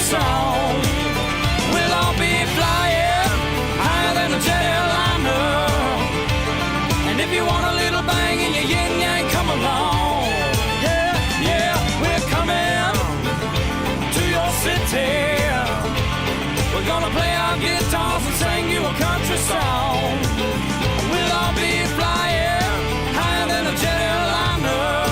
song. We'll all be flying higher than a jet airliner. And if you want a little bang in your yin yang, come along. Yeah, yeah, we're coming to your city. We're gonna play our guitars and sing you a country song. We'll all be flying higher than a jet airliner.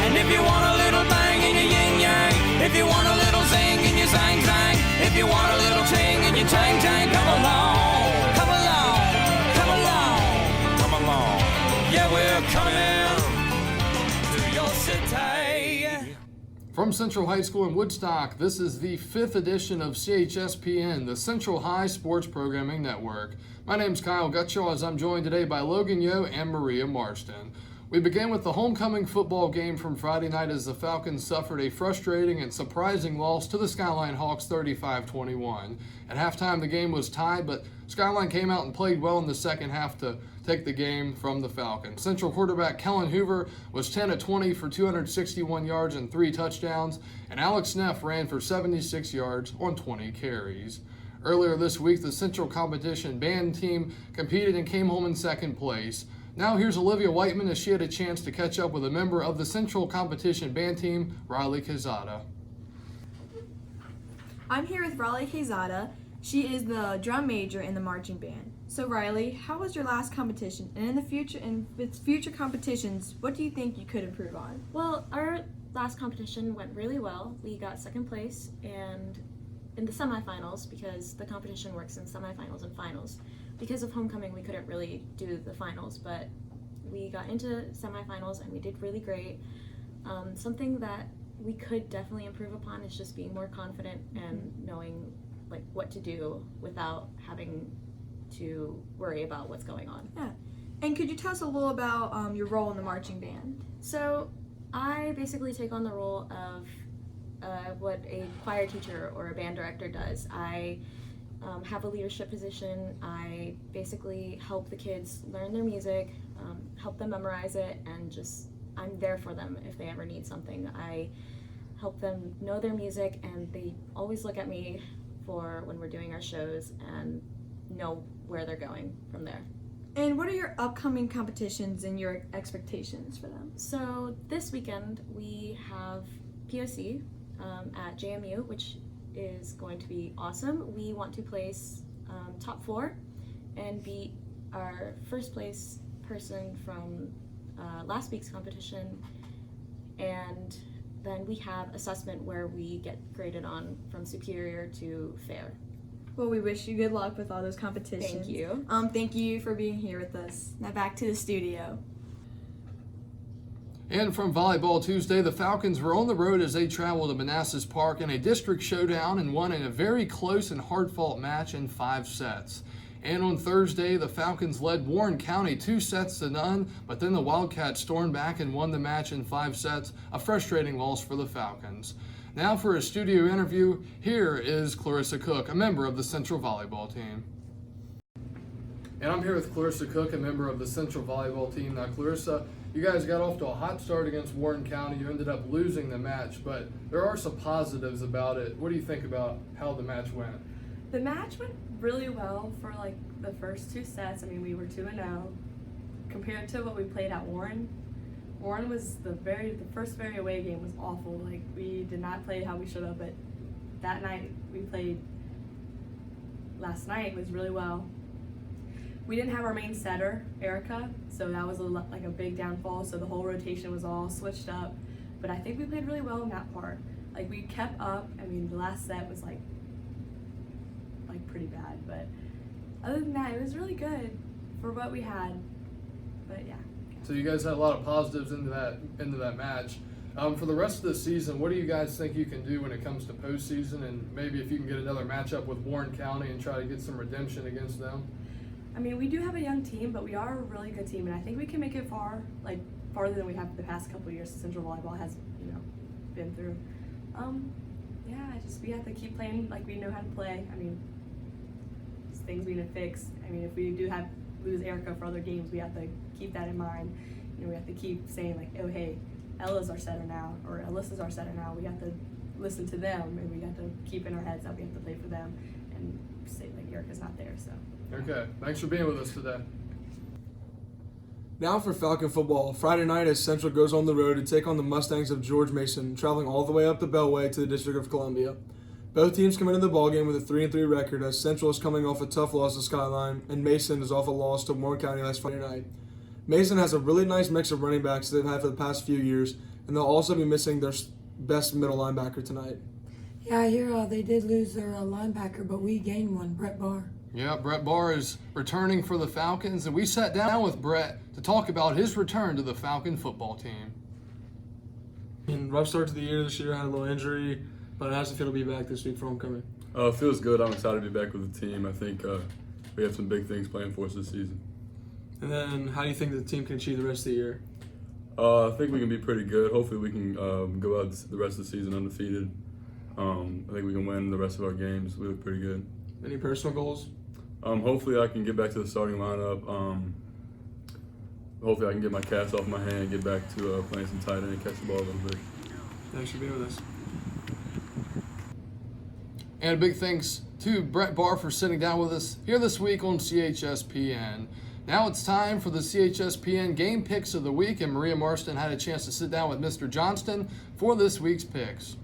And if you want a little bang in your yin yang, if you want a little zing in your zang zang, if you want a little ting in your tang tang, come along, come along, come along, come along. Yeah, we're coming to your city. From Central High School in Woodstock, this is the 5th edition of CHSPN, the Central High Sports Programming Network. My name's Kyle Gutschall, as I'm joined today by Logan Yo and Maria Marston. We began with the homecoming football game from Friday night as the Falcons suffered a frustrating and surprising loss to the Skyline Hawks 35-21. At halftime, the game was tied, but Skyline came out and played well in the second half to take the game from the Falcons. Central quarterback Kellen Hoover was 10 of 20 for 261 yards and 3 touchdowns, and Alex Neff ran for 76 yards on 20 carries. Earlier this week, the Central Competition Band team competed and came home in second place. Now here's Olivia Whiteman as she had a chance to catch up with a member of the Central Competition Band team, Riley Quezada. I'm here with Riley Quezada. She is the drum major in the marching band. So Riley, how was your last competition? And with future competitions, what do you think you could improve on? Well, our last competition went really well. We got second place and in the semifinals, because the competition works in semifinals and finals. Because of homecoming, we couldn't really do the finals, but we got into semifinals and we did really great. Something that we could definitely improve upon is just being more confident and knowing like what to do without having to worry about what's going on. Yeah. And could you tell us a little about your role in the marching band? So I basically take on the role of what a choir teacher or a band director does. I have a leadership position. I basically help the kids learn their music, help them memorize it, and I'm there for them if they ever need something. I help them know their music, and they always look at me for when we're doing our shows and know where they're going from there. And what are your upcoming competitions and your expectations for them? So this weekend we have POC at JMU, which is going to be awesome. We want to place top 4 and beat our first place person from last week's competition, and then we have assessment where we get graded on from superior to fair. Well, we wish you good luck with all those competitions. Thank you. Thank you for being here with us. Now back to the studio. And from Volleyball Tuesday, the Falcons were on the road as they traveled to Manassas Park in a district showdown and won in a very close and hard-fought match in 5 sets. And on Thursday, the Falcons led Warren County 2-0, but then the Wildcats stormed back and won the match in 5 sets, a frustrating loss for the Falcons. Now for a studio interview, here is Clarissa Cook, a member of the Central Volleyball team. And I'm here with Clarissa Cook, a member of the Central Volleyball team. Now, Clarissa, you guys got off to a hot start against Warren County. You ended up losing the match, but there are some positives about it. What do you think about how the match went? The match went really well for like the first 2 sets. I mean, we were 2-0 compared to what we played at Warren. Warren was the first very away game was awful. Like, we did not play how we should have, but that night we played last night was really well. We didn't have our main setter, Erica, so that was like a big downfall. So the whole rotation was all switched up. But I think we played really well in that part. Like, we kept up. I mean, the last set was like pretty bad, but other than that, it was really good for what we had. But yeah. So you guys had a lot of positives into that match. For the rest of the season, what do you guys think you can do when it comes to postseason, and maybe if you can get another matchup with Warren County and try to get some redemption against them? I mean, we do have a young team, but we are a really good team, and I think we can make it farther than we have the past couple of years. Central Volleyball has, been through. We have to keep playing like we know how to play. I mean, it's things we need to fix. I mean, if we do lose Erica for other games, we have to keep that in mind. We have to keep saying like, oh hey, Ella's our setter now, or Alyssa's our setter now. We have to listen to them, and we got to keep in our heads that we have to play for them and say that Erica's not there. So. Okay, thanks for being with us today. Now for Falcon football. Friday night as Central goes on the road to take on the Mustangs of George Mason, traveling all the way up the Beltway to the District of Columbia. Both teams come into the ballgame with a 3-3 record as Central is coming off a tough loss to Skyline and Mason is off a loss to Warren County last Friday night. Mason has a really nice mix of running backs they've had for the past few years, and they'll also be missing their best middle linebacker tonight. Yeah, I hear they did lose their linebacker, but we gained one, Brett Barr. Yeah, Brett Barr is returning for the Falcons, and we sat down with Brett to talk about his return to the Falcon football team. Rough start to the year this year, had a little injury, but how's it feel to be back this week for homecoming? It feels good. I'm excited to be back with the team. I think we have some big things planned for us this season. And then how do you think the team can achieve the rest of the year? I think we can be pretty good. Hopefully we can go out the rest of the season undefeated. I think we can win the rest of our games. We look pretty good. Any personal goals? Hopefully I can get back to the starting lineup. Hopefully I can get my cast off my hand, get back to playing some tight end and catch the ball a little bit. Thanks for being with us. And a big thanks to Brett Barr for sitting down with us here this week on CHSPN. Now it's time for the CHSPN game picks of the week, and Maria Marston had a chance to sit down with Mr. Johnston for this week's picks.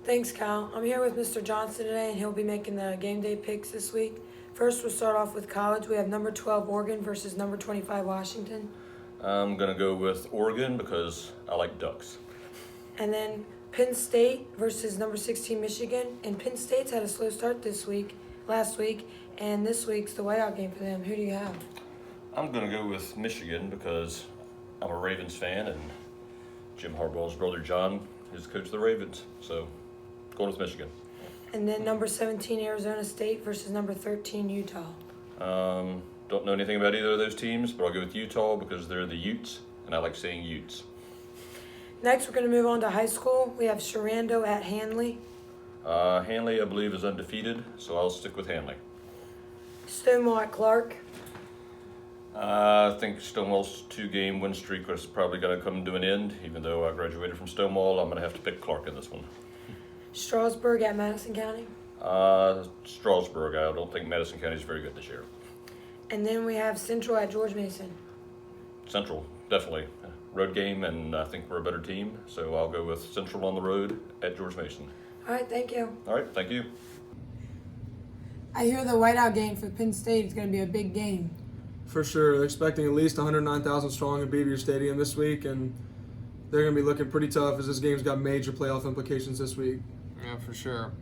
Thanks, Kyle. I'm here with Mr. Johnson today, and he'll be making the game day picks this week. First, we'll start off with college. We have number 12 Oregon versus number 25 Washington. I'm going to go with Oregon because I like ducks. And then Penn State versus number 16 Michigan. And Penn State's had a slow start last week, and this week's the whiteout game for them. Who do you have? I'm going to go with Michigan because I'm a Ravens fan and Jim Harbaugh's brother John is coach of the Ravens. So, going with Michigan. And then number 17 Arizona State versus number 13 Utah. Don't know anything about either of those teams, but I'll go with Utah because they're the Utes, and I like saying Utes. Next, we're going to move on to high school. We have Sharando at Hanley. Hanley, I believe, is undefeated, so I'll stick with Hanley. Stonewall at Clark. I think Stonewall's 2-game win streak is probably going to come to an end. Even though I graduated from Stonewall, I'm going to have to pick Clark in this one. Strasburg at Madison County. Strasburg. I don't think Madison County is very good this year. And then we have Central at George Mason. Central, definitely. Road game, and I think we're a better team, so I'll go with Central on the road at George Mason. All right, thank you. All right, thank you. I hear the whiteout game for Penn State is going to be a big game. For sure. They're expecting at least 109,000 strong in Beaver Stadium this week, and they're going to be looking pretty tough as this game's got major playoff implications this week. Yeah, for sure.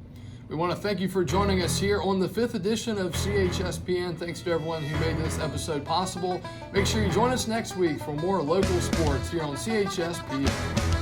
We want to thank you for joining us here on the 5th edition of CHSPN. Thanks to everyone who made this episode possible. Make sure you join us next week for more local sports here on CHSPN.